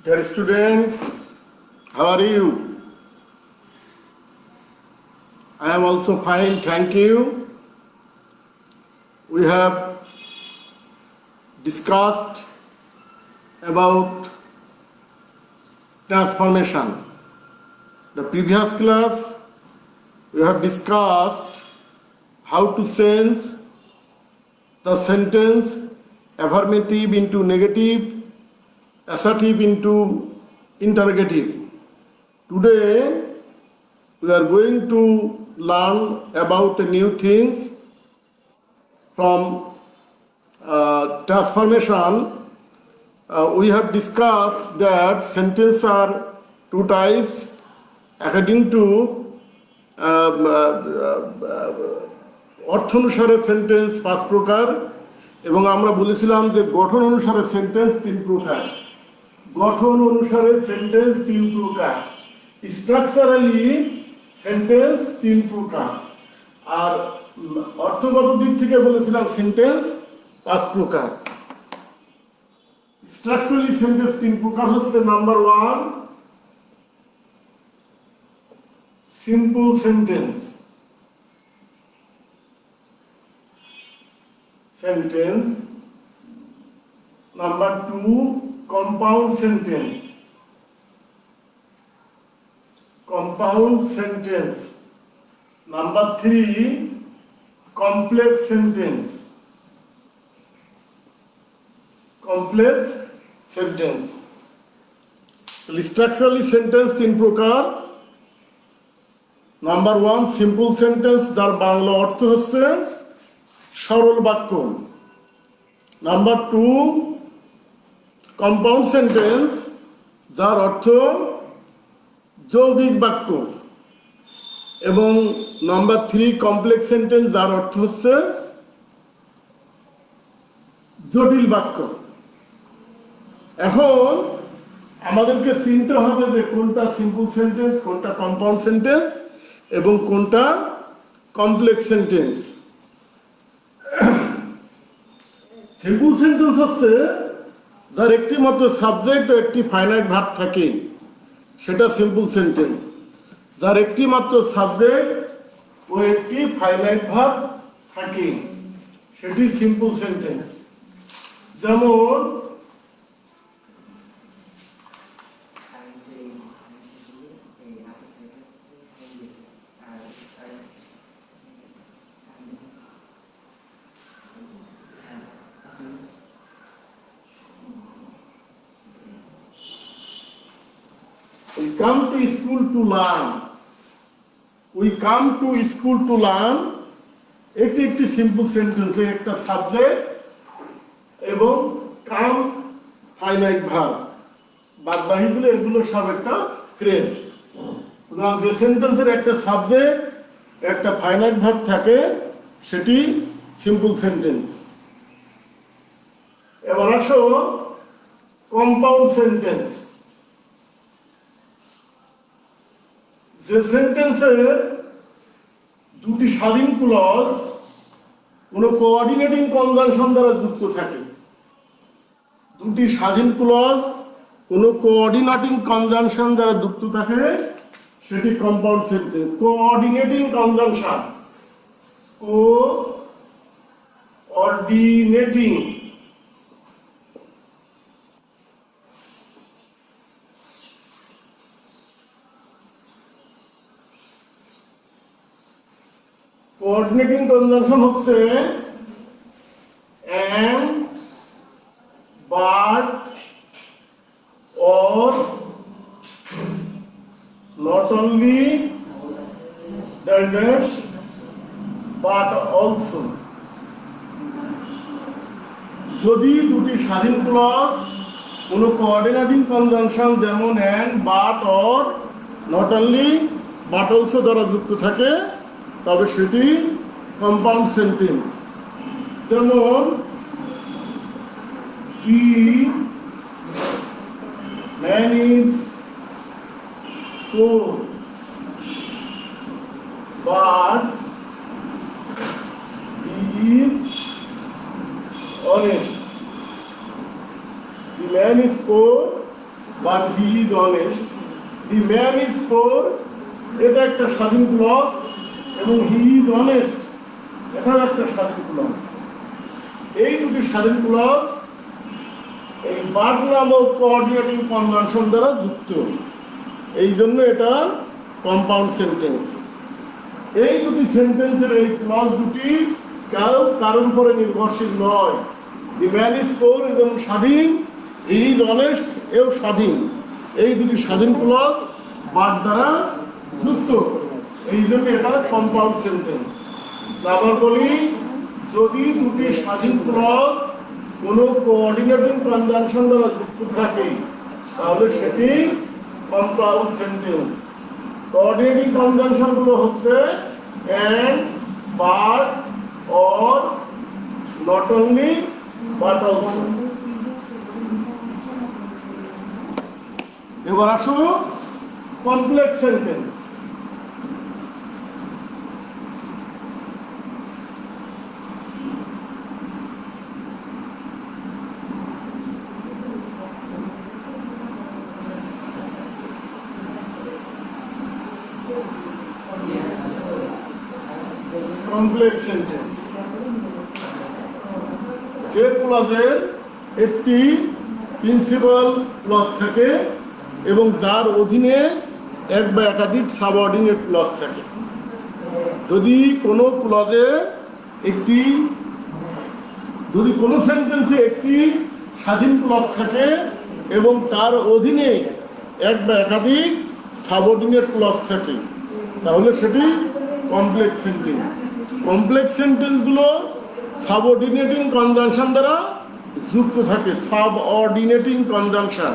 Dear student, how are you? I am also fine, thank you. We have discussed about transformation. The previous class, we have discussed how to change the sentence affirmative into negative, assertive into interrogative. Today, we are going to learn about new things from transformation. We have discussed that sentences are two types according to অর্থ অনুসারে sentence পাঁচ প্রকার এবং আমরা বলেছিলাম যে গঠন অনুসারে সেন্টেন্স তিন প্রকার। গঠন অনুসারে সেন্টেন্স তিন প্রকার, স্ট্রাকচারালি সেন্টেন্স তিন প্রকার, আর অর্থগত দিক থেকে বলেছিলাম সেন্টেন্স পাঁচ প্রকার। স্ট্রাকচারালি সেন্টেন্স তিন প্রকার হচ্ছে number one, simple sentence. Number two, compound sentence. Number three, complex sentence. Structurally sentence তিন প্রকার। নাম্বার ওয়ান, সিম্পল সেন্টেন্স, যার বাংলা অর্থ হচ্ছে সরল বাক্য। নাম্বার টু, কম্পাউন্ড সেন্টেন্স, যার অর্থ যৌগিক বাক্য। এবং নাম্বার থ্রি, কমপ্লেক্স সেন্টেন্স, যার অর্থ হচ্ছে জটিল বাক্য। এখন আমাদেরকে চিনতে হবে যে কোনটা সিম্পল সেন্টেন্স, কোনটা কম্পাউন্ড সেন্টেন্স এবং কোনটা কমপ্লেক্স সেন্টেন্স। সিম্পল সেন্টেন্স হচ্ছে যার একটি মাত্র সাবজেক্ট ও একটি ফাইনাইট ভার্ব থাকে, সেটা সিম্পল সেন্টেন্স। যার একটি মাত্র সাবজেক্ট ও একটি ফাইনাইট ভার্ব থাকে, সেটি সিম্পল সেন্টেন্স। যেমন we come to school to learn. এটি একটি সিম্পল সেন্টেন্স, একটা সাবজেক্ট এবং কাম ফাইনাইট ভার্ব, বাদ বাকিগুলো এগুলো সব একটা ফ্রেজ। সুতরাং যে সেন্টেন্সের একটা সাবজেক্ট একটা ফাইনাইট ভার্ব থাকে, সেটি সিম্পল সেন্টেন্স। এবার আসো কম্পাউন্ড সেন্টেন্স। যে সেন্টেন্সের দুটি স্বাধীন ক্লজ কোনো কোঅর্ডিনেটিং কনজাংশন দ্বারা যুক্ত থাকে, দুটি স্বাধীন ক্লজ কোনো কোঅর্ডিনেটিং কনজাংশন দ্বারা যুক্ত থাকে, সেটি compound sentence. Coordinating conjunction, coordinating coordinating conjunction হচ্ছে and, but, or, not only, dash, but also। যদি দুটি স্বাধীন ক্লজ কোনো কোঅর্ডিনেটিং কনজাংশন যেমন and, but, or, not only, but also দ্বারা যুক্ত থাকে, তবে সেটি কম্পাউন্ড সেন্টেন্স। যেমন কি man is poor but he is honest. The man is poor but he is honest, the man is poor, এটা একটা স্বাধীন ক্লজ, এবং হি ইজ অনেস্ট এটাও একটা স্বাধীন ক্লজ। এই দুটি স্বাধীন ক্লজ এই বাট নামক কোঅর্ডিনেটিং কনজাংশন দ্বারা যুক্ত, এই জন্য এটা কম্পাউন্ড সেন্টেন্স। এই দুটি সেন্টেন্সের এই ক্লজ দুটি কারোর উপরে নির্ভরশীল নয়। দি ম্যান ইজ পোর এবং স্বাধীন, হি ইজ অনেস্ট এও স্বাধীন। এই দুটি স্বাধীন ক্লজ বাট দ্বারা যুক্ত, এই জন্য এটা কম্পাউন্ড সেন্টেন্স। আবার বলি, যদি দুটি স্বাধীন ক্লজ কোনো কোঅর্ডিনেটিং কনজাংশন দ্বারা যুক্ত থাকে তাহলে সেটি কম্পাউন্ড সেন্টেন্স। কোঅর্ডিনেটিং কনজাংশন গুলো হচ্ছে and, but, or, not only, but also. এবার আসো কমপ্লেক্স সেন্টেন্স। কমপ্লেক্স সেন্টেন্স যে ক্লজের একটি প্রিন্সিপাল ক্লজ থাকে এবং যার অধীনে এক বা একাধিক সাবঅর্ডিনেট ক্লজ থাকে। যদি কোনো সেন্টেন্সে একটি স্বাধীন ক্লজ থাকে এবং তার অধীনে এক বা একাধিক সাবঅর্ডিনেট ক্লজ থাকে তাহলে সেটি কমপ্লেক্স সেন্টেন্স। কমপ্লেক্স সেন্টেন্সগুলো সাবঅর্ডিনেটিং কনজাংশন দ্বারা যুক্ত থাকে। Subordinating conjunction,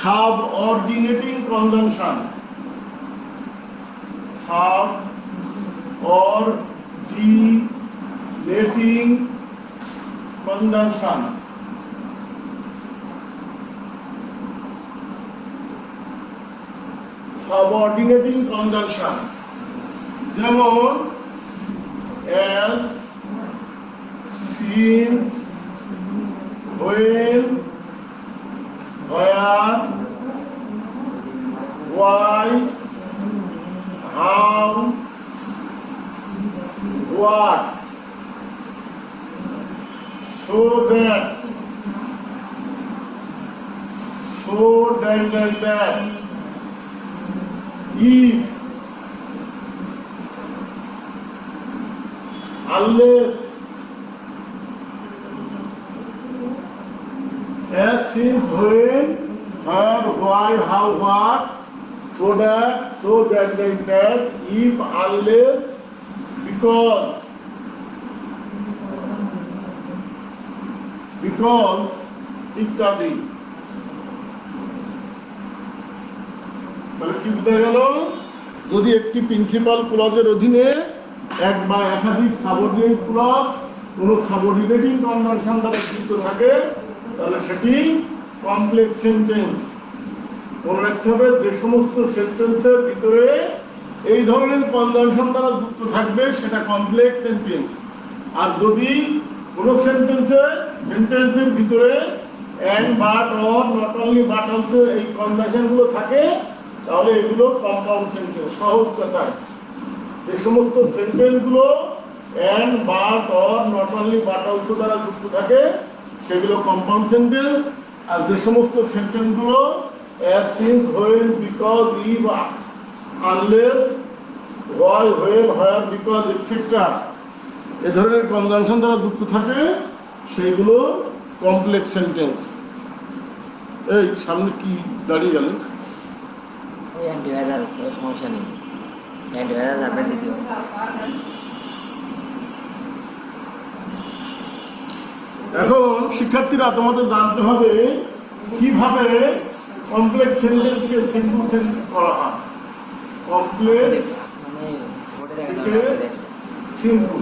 subordinating conjunction, subordinating conjunction. Subordinating conjunction যেমন as, since, when, where, why, how, what, so that, if, unless, as, since, when, where, why, how, what, so that, like that, if, unless, because, ইত্যাদি। তাহলে কি বোঝা গেল? যদি একটি principal ক্লজের অধীনে এক বা একাধিক সাবঅর্ডিনেট ক্লজ কোনো সাবঅর্ডিনেটিং কনজাংশন দ্বারা যুক্ত থাকে তাহলে সেটি কমপ্লেক্স সেন্টেন্স। মনে রাখতে হবে যে সমস্ত সেন্টেন্সের ভিতরে এই ধরনের কনজাংশন দ্বারা যুক্ত থাকবে সেটা কমপ্লেক্স সেন্টেন্স। আর যদি কোনো সেন্টেন্সের ভিতরে and, but, or, not only, but also এই কনজাংশনগুলো থাকে তাহলে এগুলো কম্পাউন্ড সেন্টেন্স। সহজ কথায় যে সমস্ত সেন্টেন্সগুলো and, but, or, not only, but also দ্বারা যুক্ত থাকে সেগুলো কম্পাউন্ড সেন্টেন্স। আর যে সমস্ত সেন্টেন্সগুলো as, since, when, because, if, unless, why, when, where, because, etc. এ ধরনের কনজাংশন দ্বারা যুক্ত থাকে সেইগুলো কমপ্লেক্স সেন্টেন্স। এই সামনে কি দাঁড়িয়ে গেল? অ্যান্টিভাইরাস, সমস্যা নেই, অ্যান্টিভাইরাস আপনার দিতে হবে। এখন শিক্ষার্থীরা তোমাদের জানতে হবে কিভাবে কমপ্লেক্স সেন্টেন্সকে সিম্পল সেন্টেন্স করা হয়। কমপ্লেক্স থেকে সিম্পল,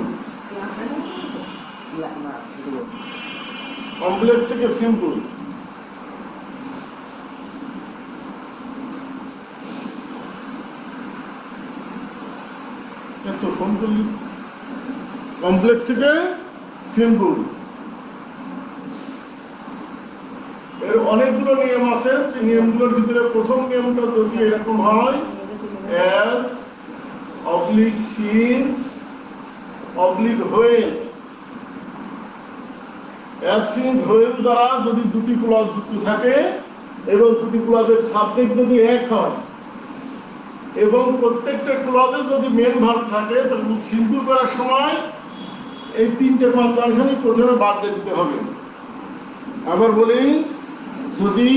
কমপ্লেক্স থেকে সিম্পল। কমপ্লেক্স থেকে সিম্পল। এর অনেকগুলো নিয়ম আছে। যে নিয়মগুলোর ভিতরে প্রথম নিয়মটা যদি এরকম হয়, as oblique since oblique when, as since when দ্বারা যদি দুটি ক্লজ যুক্ত থাকে এবং দুটি ক্লজের সাবজেক্ট যদি এক হয় এবং প্রত্যেকটা ক্লজে যদি মেন ভার্ব থাকে, তাহলে সিম্পল করার সময় এই তিনটে কনজাংশনই প্রথমে বাদ দিয়ে দিতে হবে। আবার বলি, যদি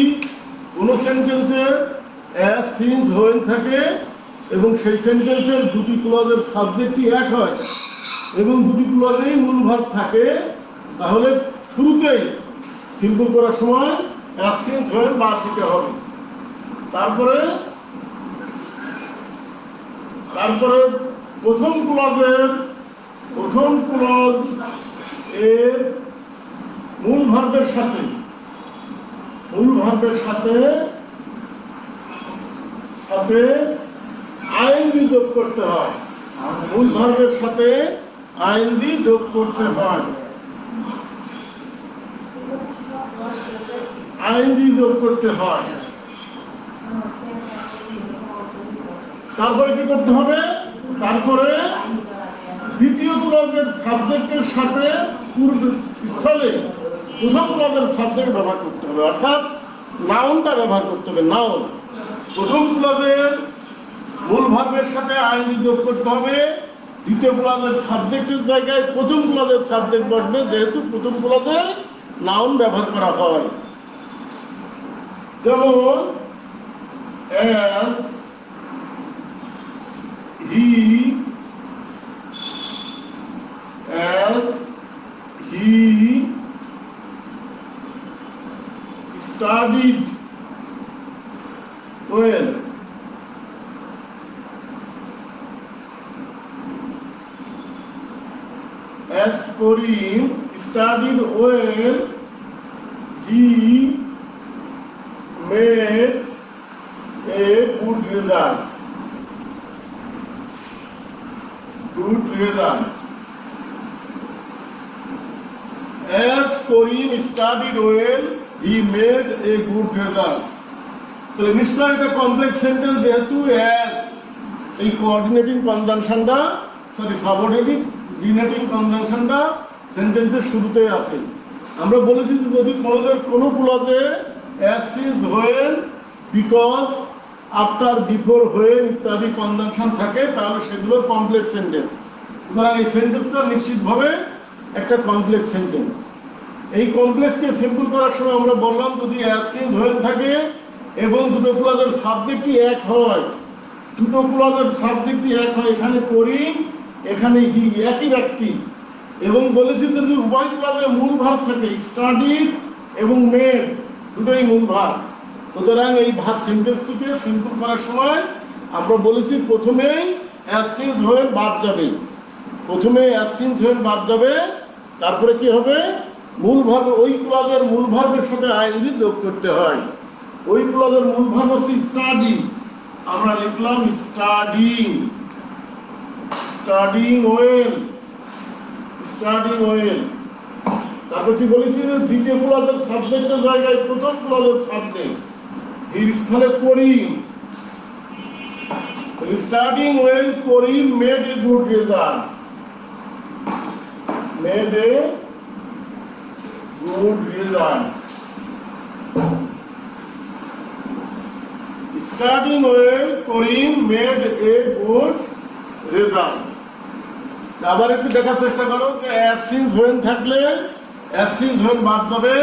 কোনো সেন্টেন্সে অ্যাজ সিন্স হোয়েন থাকে এবং সেই সেন্টেন্সের দুটি ক্লজের সাবজেক্টই এক হয় এবং দুটি ক্লজেই মূল ভার্ব থাকে, তাহলে শুরুতেই সিম্পল করার সময় অ্যাজ সিন্স হোয়েন বাদ দিতে হবে। তারপরে প্রথম ক্লজ এর মূল ভার্বের সাথে আইএনজি যোগ করতে হয়। মূল ভার্বের সাথে আইএনজি যোগ করতে হয়। তারপরে কি করতে হবে? তারপরে দ্বিতীয় ক্লজের সাবজেক্টের সাথে স্থলে প্রথম ক্লজের সাবজেক্ট ব্যবহার করতে হবে, অর্থাৎ নাউনটা ব্যবহার করতে হবে। নাউন প্রথম ক্লজের মূল ভার্বের সাথে আইএনজি যোগ করতে হবে। দ্বিতীয় ক্লজের সাবজেক্টের জায়গায় প্রথম ক্লজের সাবজেক্ট বসবে, যেহেতু প্রথম ক্লজে নাউন ব্যবহার করা হয়। যেমন as he studied well. As Karim studied well, he made a good result. As Karim studied well, he made a good result. তো নিশ্চয় এটা কমপ্লেক্স সেন্টেন্স, যেহেতু as এই কোঅর্ডিনেটিং কনজাংশনটা সাবঅর্ডিনেটিং কনজাংশনটা সেন্টেন্সের শুরুতেই আছে। আমরা বলেছি যে যদি কোনো ক্লজে as since when because after before when ইত্যাদি কনজাংশন থাকে, তাহলে সেগুলো কমপ্লেক্স সেন্টেন্স। সুতরাং এই সেন্টেন্সটা নিশ্চিতভাবে একটা কমপ্লেক্স সেন্টেন্স। এই কমপ্লেক্সকে সিম্পল করার সময় আমরা বললাম, যদি as since when থাকে এবং দুটো ক্লজের সাবজেক্টই এক হয়, এখানে করিম, এখানে হি, একই ব্যক্তি। এবং বলেছি যদি উভয় ক্লজে মূল ভার্ব থাকে, স্টাডিড এবং মেড দুটোই মূল ভার্ব। সুতরাং এই ভার্ব সেন্টেন্সটিকে সিম্পল করার সময় আমরা বলেছি প্রথমেই as since when বাদ যাবে, তারপরে কি হবে? মূল ভার্ব, ওই ক্লজের মূল ভার্বের সাথে আইএনজি যোগ করতে হয়। ওই ক্লজের মূল ভার্ব হচ্ছে স্টাডি, আমরা লিখলাম স্টাডিং ওয়েল। তারপর কি বলেছি যে দ্বিতীয় ক্লজের সাবজেক্টের জায়গায় প্রথম ক্লজের সাবজেক্ট, এর স্থলে Karim. Studying well, Karim made a good result. Studying well, Karim made a good result. আবার একটু দেখার চেষ্টা করো যে as since when থাকলে as since when বাদ যাবে,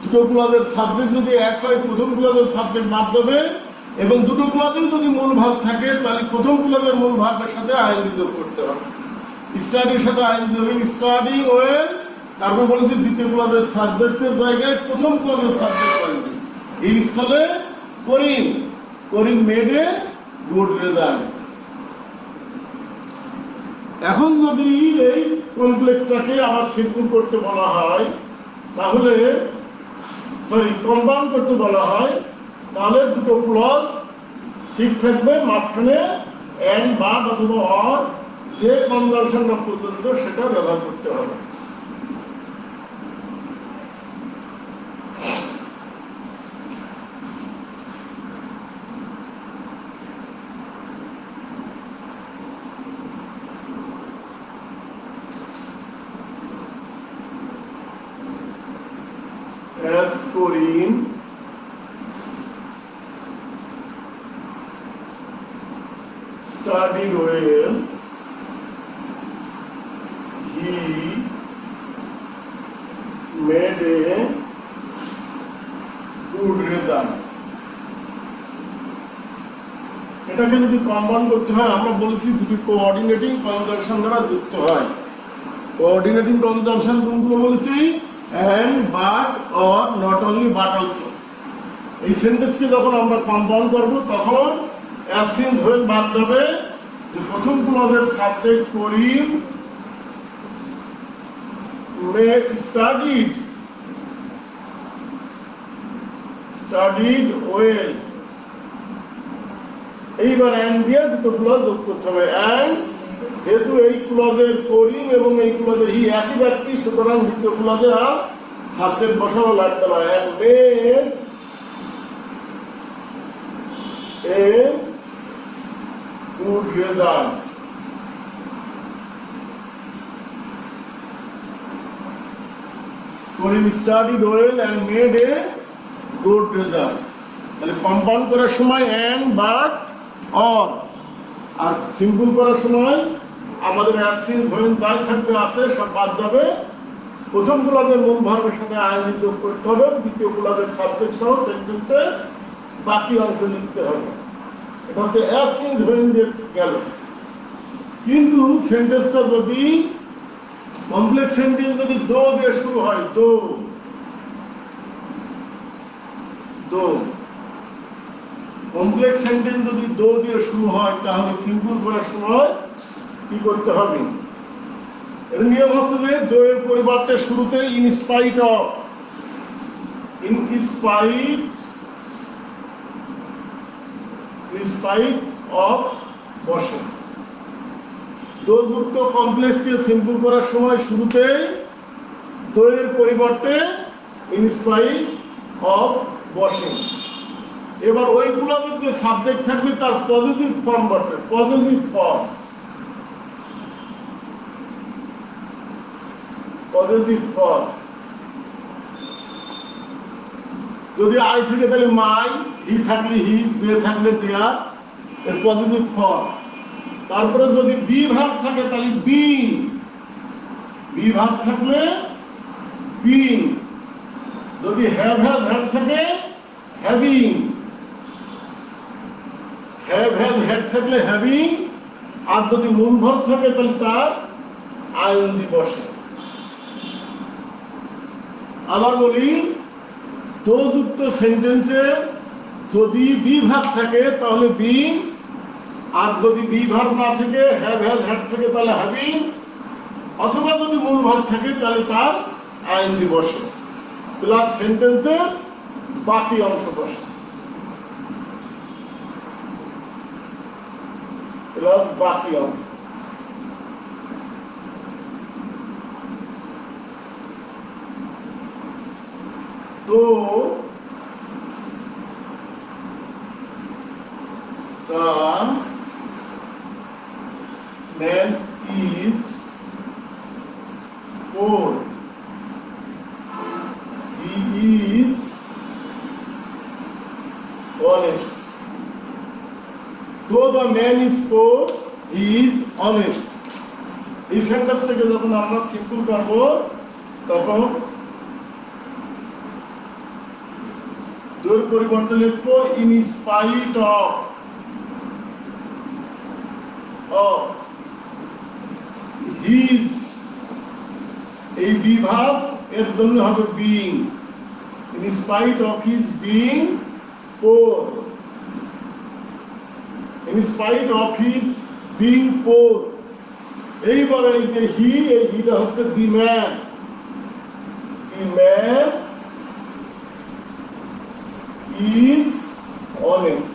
দুটো ক্লজের সাবজেক্ট যদি এক হয় প্রথম ক্লজের সাবজেক্ট বাদ যাবে, এবং দুটো ক্লজেই যদি মূল ভার্ব থাকে তাহলে প্রথম ক্লজের মূল ভার্বের সাথে আইএনজি যোগ করতে হবে। স্টাডির সাথে আইএনজি হবে, স্টাডিং ওয়েল। তারপর বলেছি দ্বিতীয় ক্লজের সাবজেক্টের জায়গায় প্রথম ক্লজের সাবজেক্ট আইএনজি, এই স্থলে করিম মেড এ গুড রেজাল্ট। এখন যদি এই কমপ্লেক্সটাকে আবার সিম্পল করতে বলা হয়, তাহলে কম্পাউন্ড করতে বলা হয়, তাহলে দুটো ক্লজ ঠিক থাকবে, মাঝখানে এন্ড বাট অথবা অর যে কনজাংশনটা পর্যন্ত সেটা ব্যবহার করতে হবে। as Corinne studied well, he made a good result. এটাকে যদি কম্বাইন করতে হয়, আমরা বলেছি দুটি কোঅর্ডিনেটিং কনজাংশন দ্বারা যুক্ত হয়। কোঅর্ডিনেটিং কনজাংশন কোনগুলো বলেছি? and, but, or, not only, but also। এই সেন্টেন্সকে যখন আমরা কম্পাউন্ড করব তখন as since when বাদ যাবে, যে প্রথম ক্লজের সাবজেক্ট করিম studied well। এইবার and দিয়ে দুটো ক্লজ যোগ করতে হবে। and যেহেতু এই ক্লজের করিম এবং এই ক্লজের হি একই ব্যক্তি, সুতরাং দ্বিতীয় ক্লজে আর সাবজেক্ট বসানো লাগবে না। and made a good result। Karim studied well and made a good result। তাহলে কম্পাউন্ড করার সময় and, but, or, আর সিম্পল করার সময় আমাদের as since when যাই থাকবে আছে সব বাদ যাবে। প্রথম ক্লজের মূল ভার্বের সাথে আইএনজি যোগ করতে হবে, দ্বিতীয় ক্লজের সাবজেক্ট সহ সেন্টেন্সে বাকি অংশ লিখতে হবে। এটা হচ্ছে as since when দিয়ে গেল। কিন্তু সেন্টেন্সটা যদি কমপ্লেক্স সেন্টেন্স যদি দো দিয়ে শুরু হয়, দো কমপ্লেক্স সেন্টেন্স যদি দো দিয়ে শুরু হয়, তাহলে সিম্পল করার সময় কি করতে হবে? এর নিয়ম হচ্ছে যে দো এর পরিবর্তে শুরুতে ইন স্পাইট অফ বসে। দোযুক্ত কমপ্লেক্সকে সিম্পল করার সময় শুরুতে দো এর পরিবর্তে ইন স্পাইট অফ বসে। এবার ওইগুলো যে সাবজেক্ট থাকবে তার পজিটিভ ফর্ম বসবে, পজিটিভ ফর্ম। যদি আই থেকে তাহলে মাই, হি থাকলে হিজ, দে থাকলে দেয়ার, এর পজিটিভ ফর্ম। তারপরে যদি বি ভার্ব থাকে তাহলে বিং, বি ভার্ব থাকলে বিং। যদি হ্যাভ হ্যাড থাকে হ্যাভিং, হ্যাড থাকলে হ্যাভিং। আর যদি মূল ভার্ব থাকে তাহলে তার আইএনজি বসে। আবার বলি, দোযুক্ত সেন্টেন্সে যদি বি ভার্ব থাকে তাহলে বিং, আর যদি বি ভার্ব না থাকে হ্যাভ হ্যাড থাকে তাহলে হ্যাভিং, অথবা যদি মূল ভার্ব থাকে তাহলে তার আইএনজি বসে, প্লাস সেন্টেন্সের বাকি অংশ বসে, প্লাস বাকি অংশ। তো the man is poor, he is honest। Though the man is poor, he is honest। এই সেন্টেন্স থেকে যখন আমরা সিম্পল করব তখন দোর পরিবর্তে লিখবো ইন স্পাইট অফ হিজ। এই বিভাগ এর জন্য হবে being, in spite of his being poor, in spite of his being পোর। এইবারে এই যে হি, এই হিটা হচ্ছে the man, the man is honest।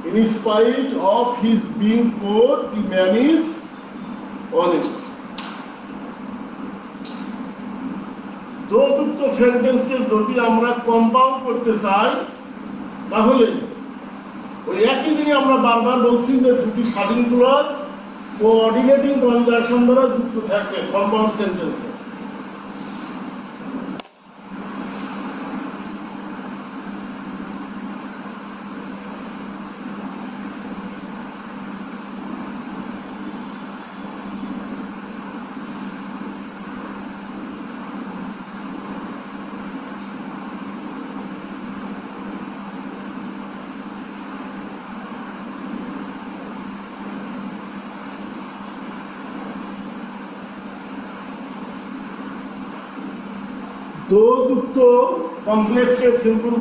In spite of his being poor, the man is honest। দোযুক্ত সেন্টেন্সকে যদি আমরা কম্পাউন্ড করতে চাই তাহলে ওই একই দিনে আমরা বারবার বলছি যে দুটি স্বাধীন ক্লজ কোঅর্ডিনেটিং কনজাংশন দ্বারা যুক্ত থাকবে কম্পাউন্ড সেন্টেন্সে। দো যুক্ত কমপ্লেক্সকে সিম্পল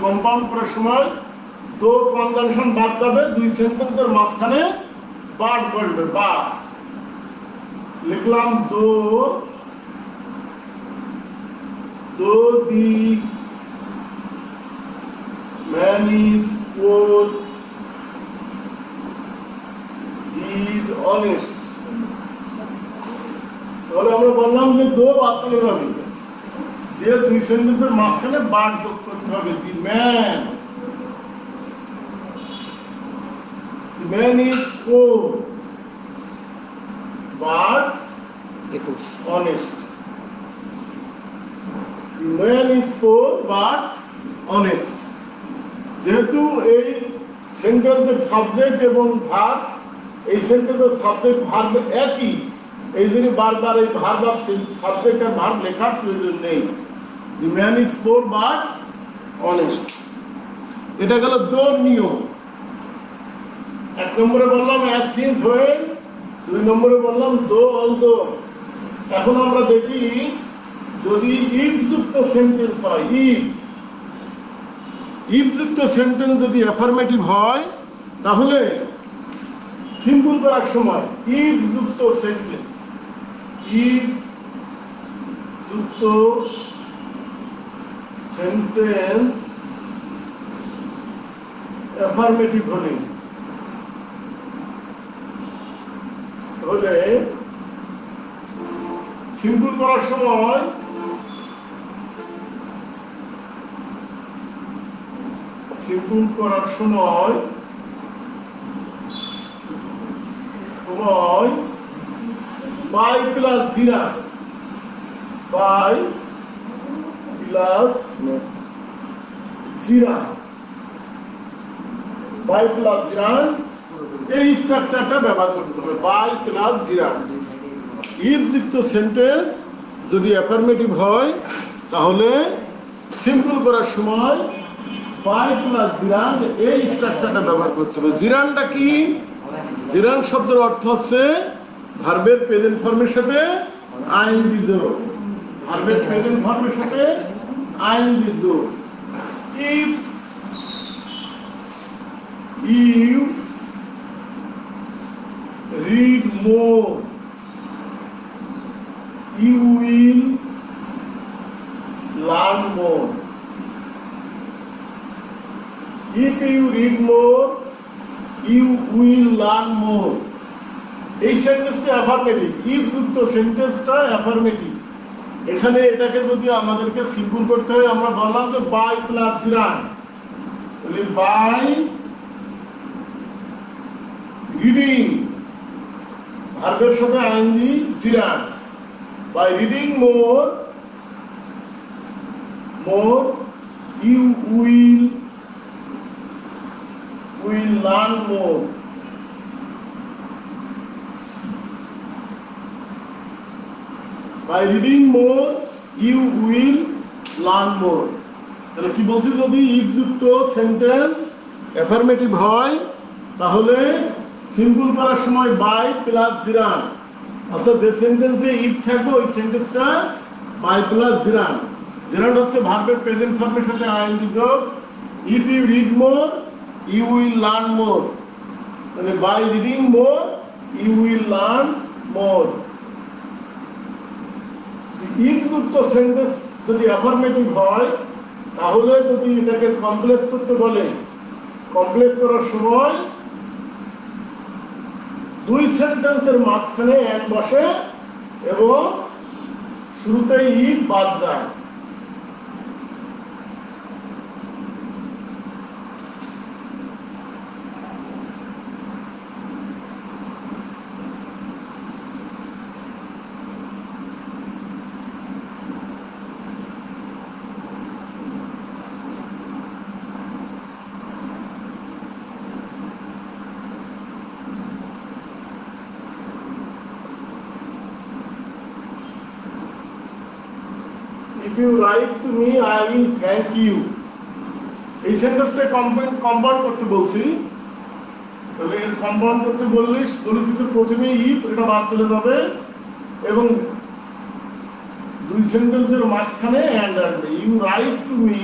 কম্পাউন্ড করার সময় দো কনজাংশন বাদ যাবে, দুই সেন্টেন্সের মাঝখানে বাদ বসবে, বা লিখলাম দো the man is poor is honest. তাহলে আমরা বললাম যে দো বাদ চলে যাবে, যে দুই সেন্টেন্সের মাঝখানে বাদ যোগ করতে হবে। The man is poor but 21 honest. The man is poor but honest. যেহেতু এই সেন্টেন্সের সাবজেক্ট এবং ভার্ব, এই সেন্টেন্সের সাবজেক্ট ভার্ব একই, এই জন্য বারবার এই ভার্ব আর সাবজেক্ট আর ভার্ব লেখার প্রয়োজন নেই। The man is poor but honest. এটা গেল দোর নিয়ম। এক নম্বরে বললাম as since when, দুই নম্বরে বললাম দো অলদো। এখন আমরা দেখি যদি ইফ যুক্ত সেন্টেন্স হয়, ইফ যুক্ত সেন্টেন্স যদি অ্যাফার্মেটিভ হয় তাহলে সিম্পল করার সময় ইফ যুক্ত সেন্টেন্স, ইফ যুক্ত সেন্টেন্স অ্যাফার্মেটিভ হলে সিম্পল করার সময় বাই প্লাস জিরা, বাই প্লাস জিরা, বাই প্লাস জিরা, এই স্ট্রাকচারটা ব্যবহার করতে হবে, বাই প্লাস জিরা। ইফ যুক্ত সেন্টেন্স যদি অ্যাফার্মেটিভ হয় তাহলে সিম্পল করার সময় বাই প্লাস জিরান, এই স্ট্রাকচারটা ব্যবহার করতে হবে। জিরানটা কি? জিরান শব্দের অর্থ হচ্ছে ভার্বের প্রেজেন্ট ফর্মের সাথে আইএনজি যোগ, ভার্বের প্রেজেন্ট ফর্মের সাথে আইএনজি যোগ। If you read more, you will learn more. If you read more, you will learn more. এই সেন্টেন্সটা অ্যাফার্মেটিভ, ইফ যুক্ত সেন্টেন্সটা অ্যাফার্মেটিভ। এখানে এটাকে যদি আমাদেরকে সিম্পল করতে হয় আমরা বললাম যে by plus gerund, by reading, ভার্বের সাথে ING gerund, by reading more, you will learn more. By reading more you will learn more. তাহলে কি বলছি, যদি ইফ যুক্ত সেন্টেন্স অ্যাফার্মেটিভ হয় তাহলে সিম্পল করার সময় বাই প্লাস জিরান, অর্থাৎ যে সেন্টেন্সে ইফ থাকবে ওই সেন্টেন্সটা বাই প্লাস জিরান। জিরান হচ্ছে ভার্বের প্রেজেন্ট ফর্মের সাথে আইএনজি যোগ। If you read more you will learn more, মানে by reading more you will learn more. If যুক্ত সেন্টেন্স যদি অ্যাফার্মেটিভ হয় তাহলে যদি এটাকে কমপ্লেক্স করতে বলে, কমপ্লেক্স করার সময় দুই সেন্টেন্সের মাঝখানে এন্ড বসে এবং শুরুতেই ইফ বাদ যায়। If you write to me, I will thank you. এই সেন্টেন্সটা কম্পাউন্ড করতে বলছি, তাহলে এর কম্পাউন্ড করতে বলেছি তো প্রথমে ইফ, এটা বাদ চলে যাবে এবং দুই সেন্টেন্সের মাঝখানে অ্যান্ড আসবে। You write to me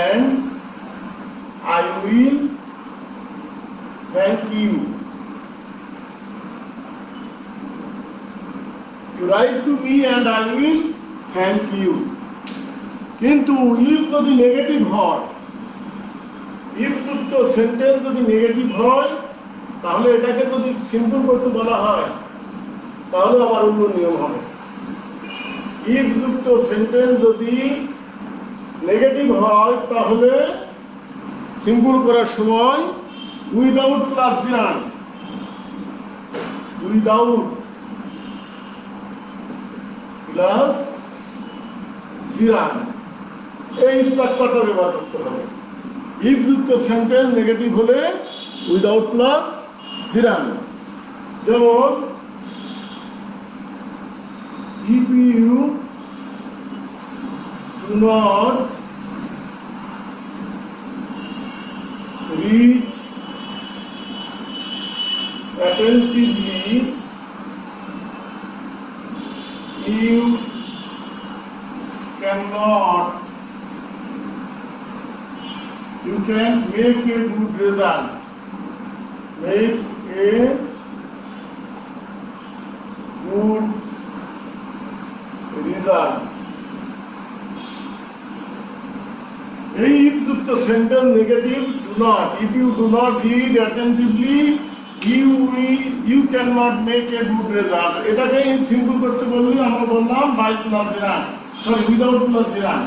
and I will thank you. You write to me and I will thank you. কিন্তু if যদি নেগেটিভ হয়, if যুক্ত সেন্টেন্স যদি নেগেটিভ হয়, তাহলে এটাকে যদি সিম্পল করতে বলা হয় তাহলে আবার অন্য নিয়ম হবে। if যুক্ত সেন্টেন্স যদি নেগেটিভ হয় তাহলে সিম্পল করার সময় without plus gerund, without plus জিরান এই স্ট্রাকচারটা ব্যবহার করতে হবে। ইফ যুক্ত সেন্টেন্স নেগেটিভ হলে উইদাউট প্লাস জিরান, যেমন if you do not read attentively, you can make a good result. Make a good result. এই if যুক্ত sentence negative do not, if you do not read attentively you cannot make a good result। এটাকে simple করতে বললে আমরা বললাম by plus gerund, sorry without plus gerund,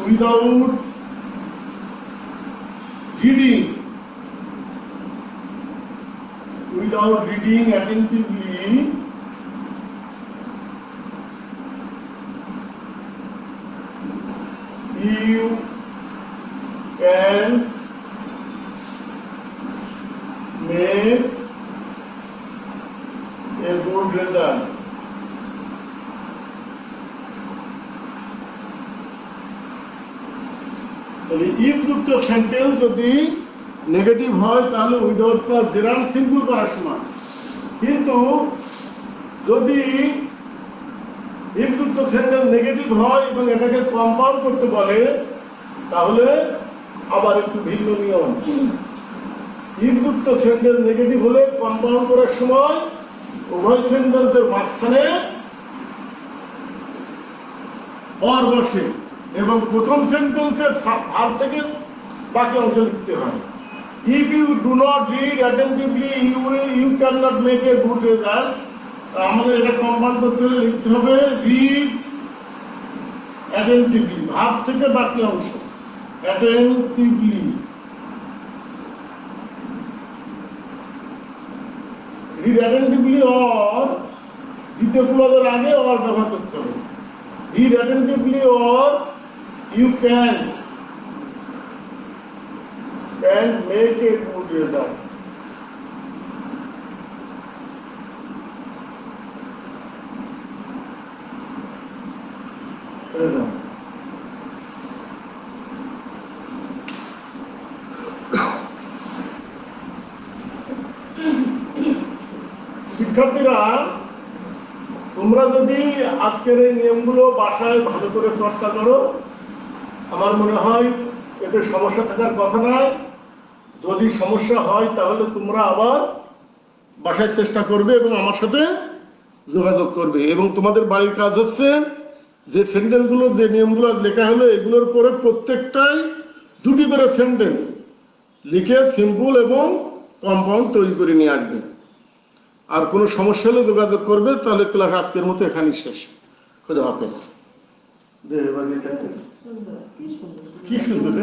without reading, without reading attentively you can make a good result। তাহলে if যুক্ত sentence যদি negative হয় তাহলে উইদাউট প্লাস জিরান সিম্পল করার সময়, কিন্তু যদি if যুক্ত সেন্টেন্স নেগেটিভ হয় এবং এটাকে কম্পাউন্ড করতে বলে তাহলে আবার একটু ভিন্ন নিয়ম। if যুক্ত সেন্টেন্স নেগেটিভ হলে কম্পাউন্ড করার সময় উভয় সেন্টেন্সের মাঝখানে অর বসে এবং প্রথম সেন্টেন্সের ভার্ব থেকে বাকি অংশ লিখতে হয়। if you do not read attentively you cannot make a good result। আমাদের এটা কম্পাউন্ড করতে হলে লিখতে হবে রিড অ্যাটেন্টিভলি, ভার্ব থেকে বাকি অংশ অ্যাটেন্টিভলি, রিড অ্যাটেন্টিভলি অর দ্বিতীয় ক্লজের আগে অর ব্যবহার করতে হবে। Read attentively or you can make a good result। শিক্ষার্থীরা, তোমরা যদি আজকের এই নিয়মগুলো বাসায় ভালো করে চর্চা করো, আমার মনে হয় এতে সমস্যা থাকার কথা নয়। যদি সমস্যা হয় তাহলে তোমরা আবার বাসায় চেষ্টা করবে এবং আমার সাথে যোগাযোগ করবে। এবং তোমাদের বাড়ির কাজ হচ্ছে যে সেন্টেন্সগুলোর যে নিয়মগুলো লেখা হলো এগুলোর পরে প্রত্যেকটাই দুটি করে সেন্টেন্স লিখে সিম্পল এবং কম্পাউন্ড তৈরি করে নিয়ে আসবে। আর কোনো সমস্যা হলে যোগাযোগ করবে। তাহলে ক্লাস আজকের মতো এখানেই শেষ। খোদা হাফেজ। কি সুন্দর।